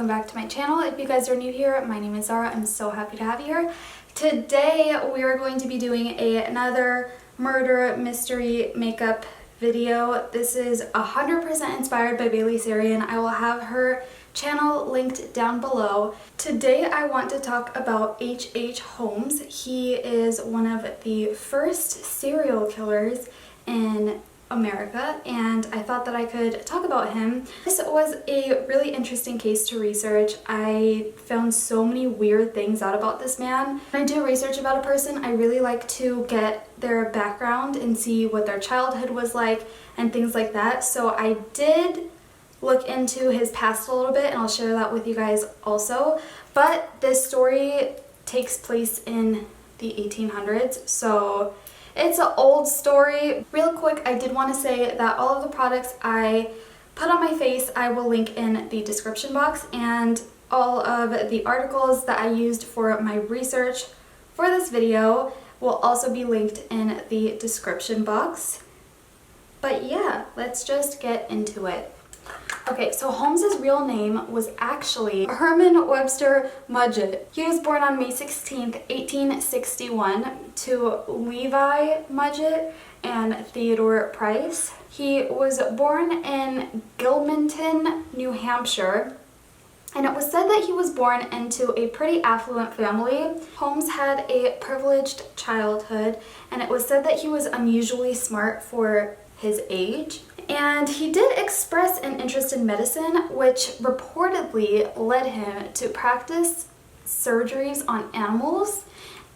welcome back to my channel. If you guys are new here, my name is Zara. I'm so happy to have you here. Today we are going to be doing another murder mystery makeup video. This is 100% inspired by Bailey Sarian. I will have her channel linked down below. Today I want to talk about HOLMS. He is one of the first serial killers in America, and I thought that I could talk about him. This was a really interesting case to research. I found so many weird things out about this man. When I do research about a person, I really like to get their background and see what their childhood was like and things like that. So I did look into his past a little bit, and I'll share that with you guys also. But this story takes place in the 1800s, so it's an old story. Real quick, I did want to say that all of the products I put on my face I will link in the description box, and all of the articles that I used for my research for this video will also be linked in the description box. But yeah, let's just get into it. Okay, so Holmes's real name was actually Herman Webster Mudgett. He was born on May 16th, 1861 to Levi Mudgett and Theodore Price. He was born in Gilmanton, New Hampshire, and it was said that he was born into a pretty affluent family. Holmes had a privileged childhood, and it was said that he was unusually smart for his age. And he did express an interest in medicine, which reportedly led him to practice surgeries on animals,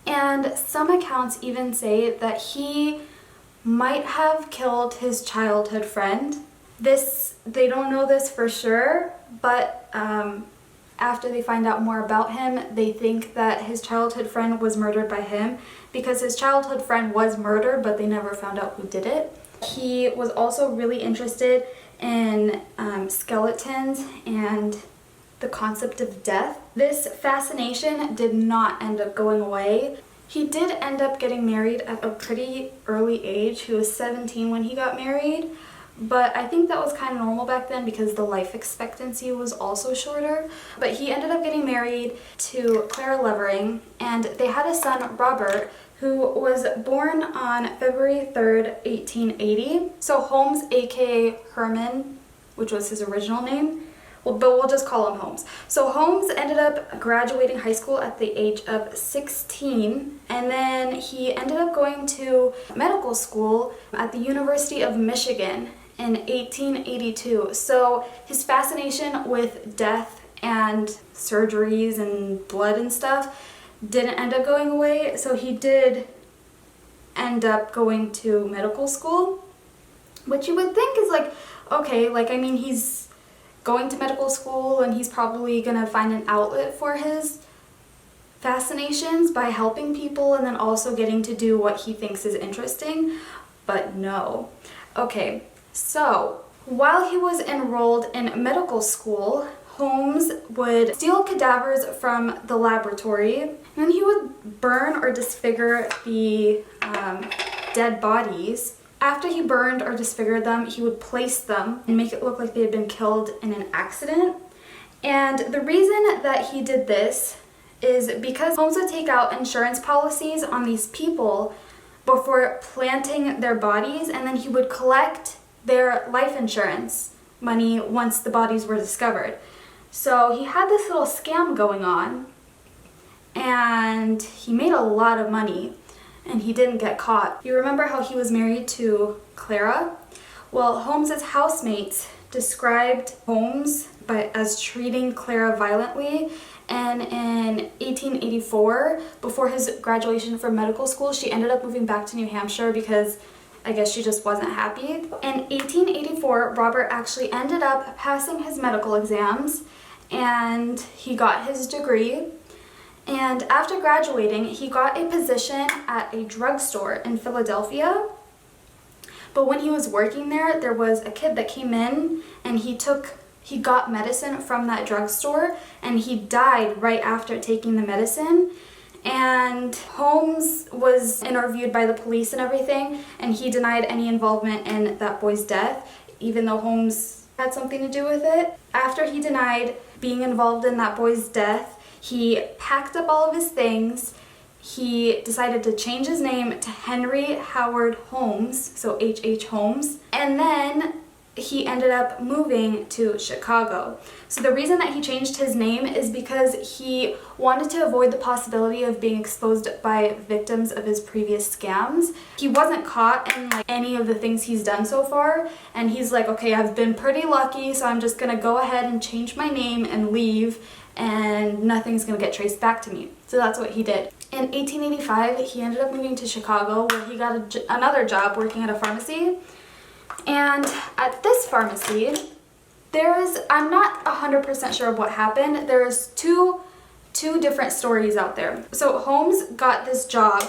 and some accounts even say that he might have killed his childhood friend. They don't know this for sure, but after they find out more about him, they think that his childhood friend was murdered by him, because his childhood friend was murdered, but they never found out who did it. He was also really interested in skeletons and the concept of death. This fascination did not end up going away. He did end up getting married at a pretty early age. He was 17 when he got married, but I think that was kind of normal back then because the life expectancy was also shorter. But he ended up getting married to Clara Levering, and they had a son, Robert, who was born on February 3rd, 1880. So Holmes, aka Herman, which was his original name, but we'll just call him Holmes. So Holmes ended up graduating high school at the age of 16, and then he ended up going to medical school at the University of Michigan in 1882. So his fascination with death and surgeries and blood and stuff didn't end up going away, so he did end up going to medical school, which you would think is like, okay, like, I mean, he's going to medical school and he's probably gonna find an outlet for his fascinations by helping people and then also getting to do what he thinks is interesting, but no. Okay, so while he was enrolled in medical school, Holmes would steal cadavers from the laboratory, and then he would burn or disfigure the dead bodies. After he burned or disfigured them, he would place them and make it look like they had been killed in an accident. And the reason that he did this is because Holmes would take out insurance policies on these people before planting their bodies, and then he would collect their life insurance money once the bodies were discovered. So he had this little scam going on, and he made a lot of money, and he didn't get caught. You remember how he was married to Clara? Well, Holmes's housemates described Holmes as treating Clara violently, and in 1884, before his graduation from medical school, she ended up moving back to New Hampshire because I guess she just wasn't happy. In 1884, Robert actually ended up passing his medical exams, and he got his degree. And after graduating, he got a position at a drugstore in Philadelphia. But when he was working there, there was a kid that came in, and he got medicine from that drugstore, and he died right after taking the medicine. And Holmes was interviewed by the police and everything, and he denied any involvement in that boy's death, even though Holmes had something to do with it. After he denied being involved in that boy's death, he packed up all of his things. He decided to change his name to Henry Howard Holmes, so H.H. Holmes, and then he ended up moving to Chicago. So the reason that he changed his name is because he wanted to avoid the possibility of being exposed by victims of his previous scams. He wasn't caught in like any of the things he's done so far, and he's like, okay, I've been pretty lucky, so I'm just gonna go ahead and change my name and leave, and nothing's gonna get traced back to me. So that's what he did. In 1885, he ended up moving to Chicago, where he got another job working at a pharmacy. And at this pharmacy, I'm not 100% sure of what happened. There's two different stories out there. So Holmes got this job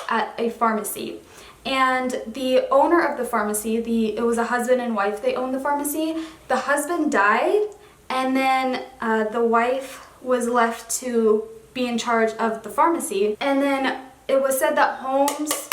at a pharmacy, and the owner of the pharmacy, it was a husband and wife, they owned the pharmacy. The husband died, and then the wife was left to be in charge of the pharmacy. And then it was said that Holmes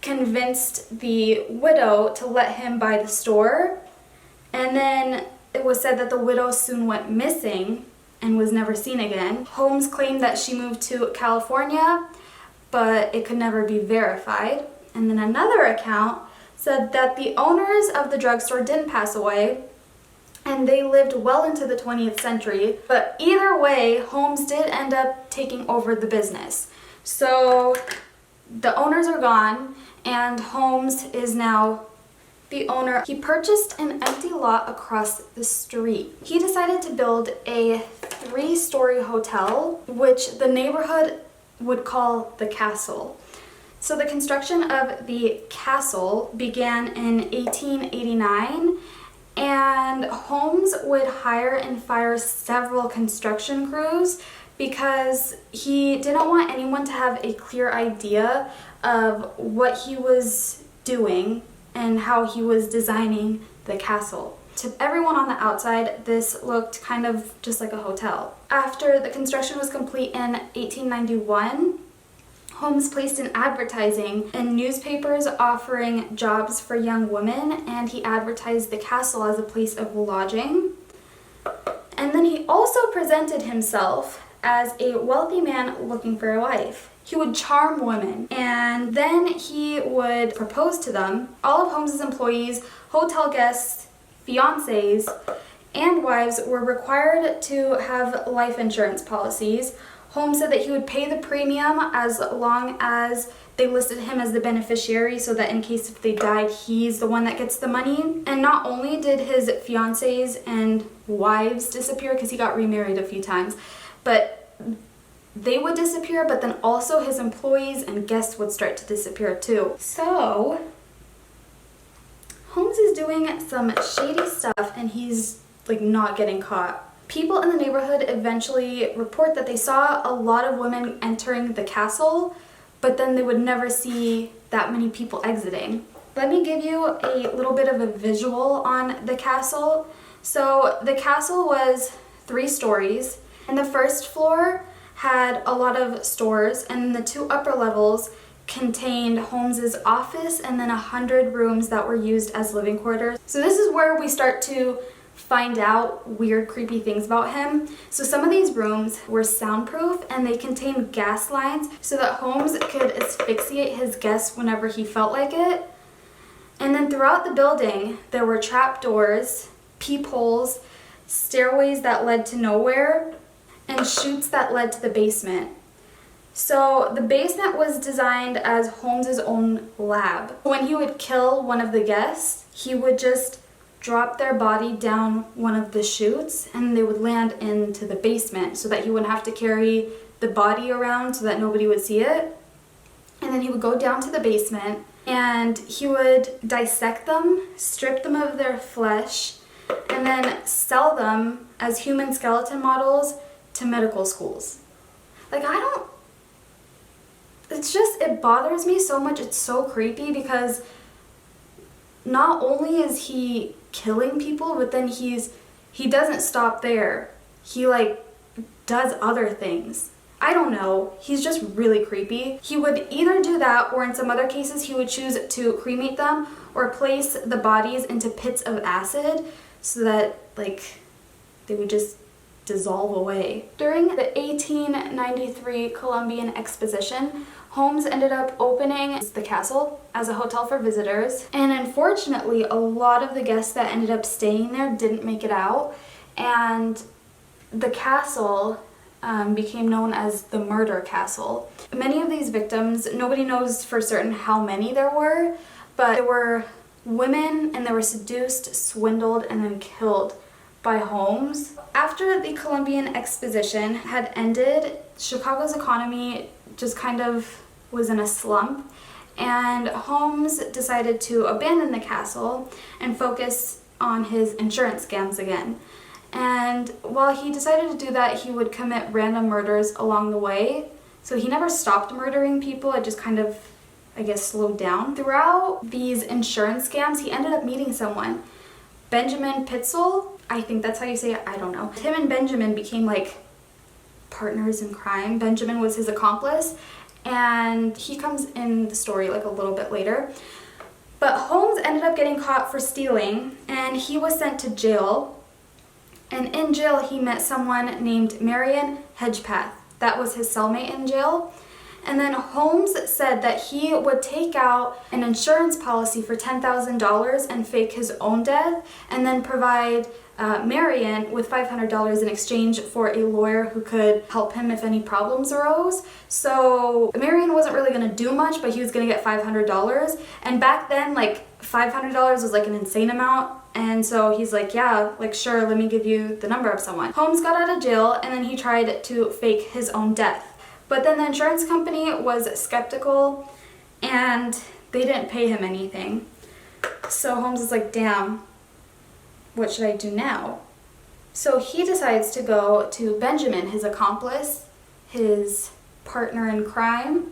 convinced the widow to let him buy the store, and then it was said that the widow soon went missing and was never seen again. Holmes claimed that she moved to California, but it could never be verified. And then another account said that the owners of the drugstore didn't pass away, and they lived well into the 20th century. But either way, Holmes did end up taking over the business. So the owners are gone, and Holmes is now the owner. He purchased an empty lot across the street. He decided to build a 3-story hotel, which the neighborhood would call the Castle. So the construction of the Castle began in 1889, and Holmes would hire and fire several construction crews because he didn't want anyone to have a clear idea of what he was doing and how he was designing the castle. To everyone on the outside, this looked kind of just like a hotel. After the construction was complete in 1891, Holmes placed an advertising in newspapers offering jobs for young women, and he advertised the castle as a place of lodging. And then he also presented himself as a wealthy man looking for a wife. He would charm women, and then he would propose to them. All of Holmes's employees, hotel guests, fiancés, and wives were required to have life insurance policies. Holmes said that he would pay the premium as long as they listed him as the beneficiary, so that in case if they died, he's the one that gets the money. And not only did his fiancés and wives disappear, because he got remarried a few times, but they would disappear, but then also his employees and guests would start to disappear too. So Holmes is doing some shady stuff, and he's like not getting caught. People in the neighborhood eventually report that they saw a lot of women entering the castle, but then they would never see that many people exiting. Let me give you a little bit of a visual on the castle. So the castle was 3 stories, and the first floor had a lot of stores, and the 2 upper levels contained Holmes's office and then 100 rooms that were used as living quarters. So this is where we start to find out weird, creepy things about him. So some of these rooms were soundproof, and they contained gas lines so that Holmes could asphyxiate his guests whenever he felt like it. And then throughout the building, there were trap doors, peepholes, stairways that led to nowhere, and chutes that led to the basement. So the basement was designed as Holmes's own lab. When he would kill one of the guests, he would just drop their body down one of the chutes, and they would land into the basement so that he wouldn't have to carry the body around so that nobody would see it. And then he would go down to the basement, and he would dissect them, strip them of their flesh, and then sell them as human skeleton models to medical schools. Like, it bothers me so much. It's so creepy because not only is he killing people, but then he doesn't stop there. He like does other things. I don't know. He's just really creepy. He would either do that, or in some other cases he would choose to cremate them or place the bodies into pits of acid so that like they would just dissolve away. During the 1893 Columbian Exposition, Holmes ended up opening the castle as a hotel for visitors, and unfortunately a lot of the guests that ended up staying there didn't make it out, and the castle became known as the Murder Castle. Many of these victims, nobody knows for certain how many there were, but there were women and they were seduced, swindled, and then killed by Holmes. After the Columbian Exposition had ended, Chicago's economy just kind of was in a slump, and Holmes decided to abandon the castle and focus on his insurance scams again. And while he decided to do that, he would commit random murders along the way. So he never stopped murdering people, it just kind of, I guess, slowed down. Throughout these insurance scams, he ended up meeting someone, Benjamin Pitzel. I think that's how you say it, I don't know. Him and Benjamin became like partners in crime. Benjamin was his accomplice, and he comes in the story like a little bit later. But Holmes ended up getting caught for stealing, and he was sent to jail. And in jail, he met someone named Marion Hedgepath. That was his cellmate in jail. And then Holmes said that he would take out an insurance policy for $10,000 and fake his own death, and then provide Marion with $500 in exchange for a lawyer who could help him if any problems arose. So Marion wasn't really going to do much, but he was going to get $500. And back then, like, $500 was like an insane amount. And so he's like, yeah, like, sure, let me give you the number of someone. Holmes got out of jail, and then he tried to fake his own death. But then the insurance company was skeptical, and they didn't pay him anything. So Holmes is like, damn, what should I do now? So he decides to go to Benjamin, his accomplice, his partner in crime,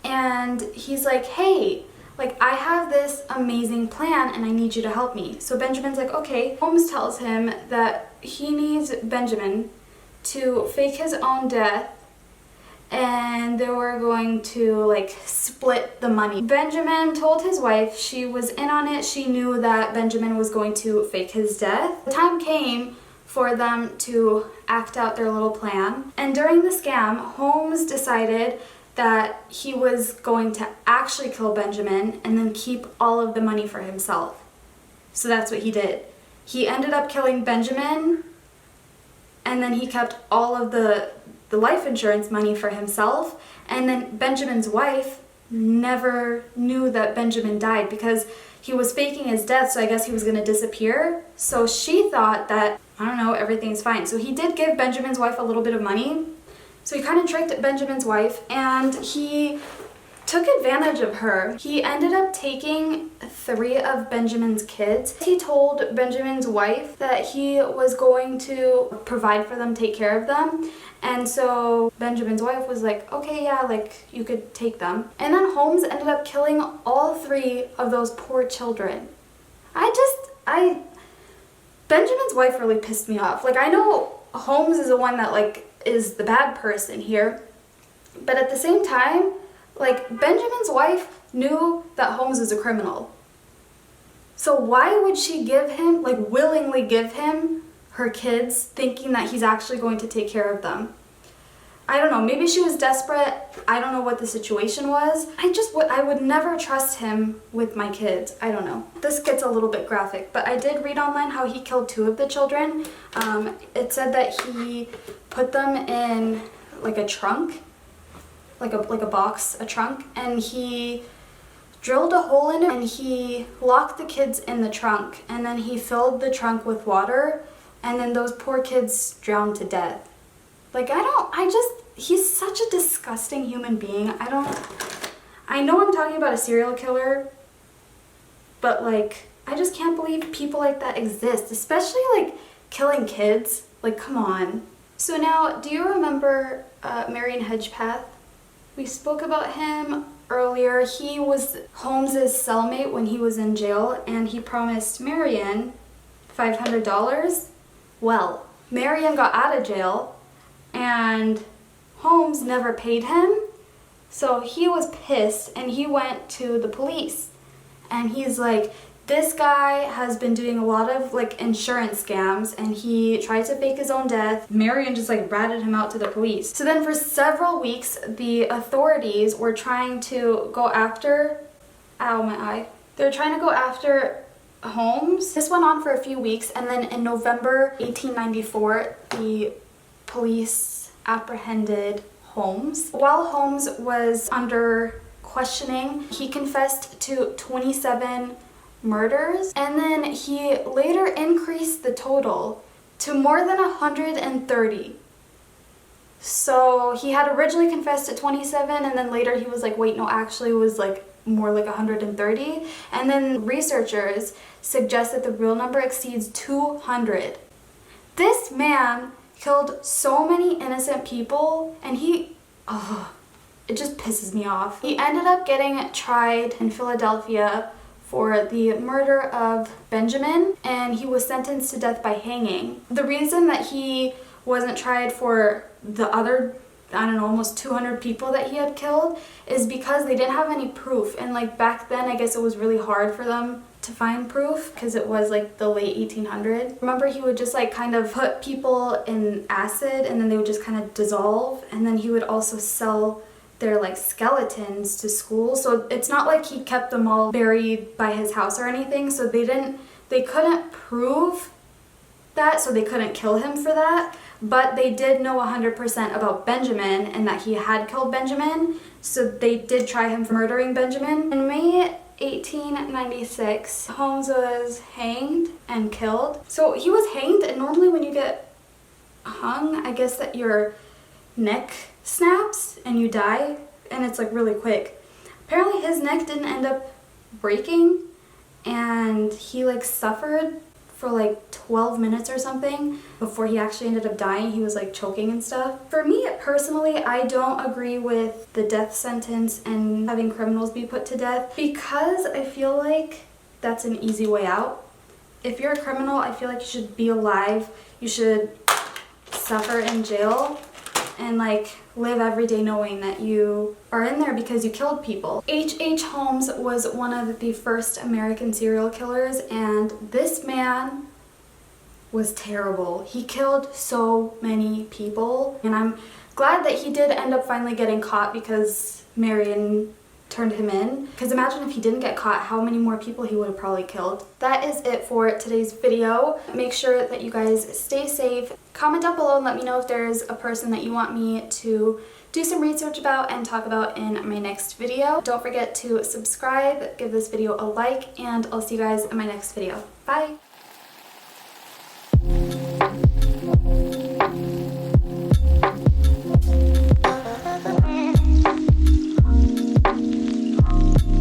and he's like, hey, like, I have this amazing plan and I need you to help me. So Benjamin's like, okay. Holmes tells him that he needs Benjamin to fake his own death, and they were going to like split the money. Benjamin told his wife, she was in on it, she knew that Benjamin was going to fake his death. The time came for them to act out their little plan, and during the scam, Holmes decided that he was going to actually kill Benjamin and then keep all of the money for himself. So that's what he did. He ended up killing Benjamin, and then he kept all of the life insurance money for himself, and then Benjamin's wife never knew that Benjamin died because he was faking his death, so I guess he was going to disappear. So she thought that, I don't know, everything's fine. So he did give Benjamin's wife a little bit of money. So he kind of tricked Benjamin's wife, and he took advantage of her. He ended up taking 3 of Benjamin's kids. He told Benjamin's wife that he was going to provide for them, take care of them. And so Benjamin's wife was like, okay, yeah, like, you could take them. And then Holmes ended up killing all 3 of those poor children. Benjamin's wife really pissed me off. Like, I know Holmes is the one that, like, is the bad person here, but at the same time, like, Benjamin's wife knew that Holmes was a criminal. So why would she give him, like, willingly give him her kids, thinking that he's actually going to take care of them? I don't know, maybe she was desperate. I don't know what the situation was. I would never trust him with my kids. I don't know. This gets a little bit graphic, but I did read online how he killed 2 of the children. It said that he put them in like a trunk, like a box, a trunk, and he drilled a hole in it, and he locked the kids in the trunk, and then he filled the trunk with water, and then those poor kids drowned to death. Like, he's such a disgusting human being. I know I'm talking about a serial killer, but, like, I just can't believe people like that exist, especially, like, killing kids. Like, come on. So now, do you remember Marion Hedgepath? We spoke about him earlier. He was Holmes's cellmate when he was in jail, and he promised Marion $500. Well, Marion got out of jail, and Holmes never paid him, so he was pissed, and he went to the police, and he's like, This guy has been doing a lot of like insurance scams, and he tried to fake his own death. Marion just like ratted him out to the police. So then for several weeks, the authorities were trying to go after, ow, my eye. They're trying to go after HOLMS. This went on for a few weeks, and then in November 1894, the police apprehended HOLMS. While HOLMS was under questioning, he confessed to 27 murders, and then he later increased the total to more than 130. So he had originally confessed to 27, and then later he was like, wait, no, actually it was like more like 130. And then researchers suggest that the real number exceeds 200. This man killed so many innocent people, and it just pisses me off. He ended up getting tried in Philadelphia for the murder of Benjamin, and he was sentenced to death by hanging. The reason that he wasn't tried for the other, I don't know, almost 200 people that he had killed is because they didn't have any proof. And like back then, I guess it was really hard for them to find proof because it was like the late 1800s. Remember, he would just like kind of put people in acid, and then they would just kind of dissolve, and then he would also sell their like skeletons to school. So it's not like he kept them all buried by his house or anything. So they couldn't prove that, so they couldn't kill him for that. But they did know 100% about Benjamin and that he had killed Benjamin. So they did try him for murdering Benjamin. In May 1896, HOLMS was hanged and killed. So he was hanged, and normally when you get hung, I guess that your neck snaps and you die, and it's like really quick. Apparently his neck didn't end up breaking, and he like suffered for like 12 minutes or something before he actually ended up dying. He was like choking and stuff. For me personally, I don't agree with the death sentence and having criminals be put to death, because I feel like that's an easy way out. If you're a criminal, I feel like you should be alive. You should suffer in jail and like live every day knowing that you are in there because you killed people. H.H. Holmes was one of the first American serial killers, and this man was terrible. He killed so many people, and I'm glad that he did end up finally getting caught because Marion turned him in. Because imagine if he didn't get caught, how many more people he would have probably killed. That is it for today's video. Make sure that you guys stay safe. Comment down below and let me know if there's a person that you want me to do some research about and talk about in my next video. Don't forget to subscribe, give this video a like, and I'll see you guys in my next video. Bye!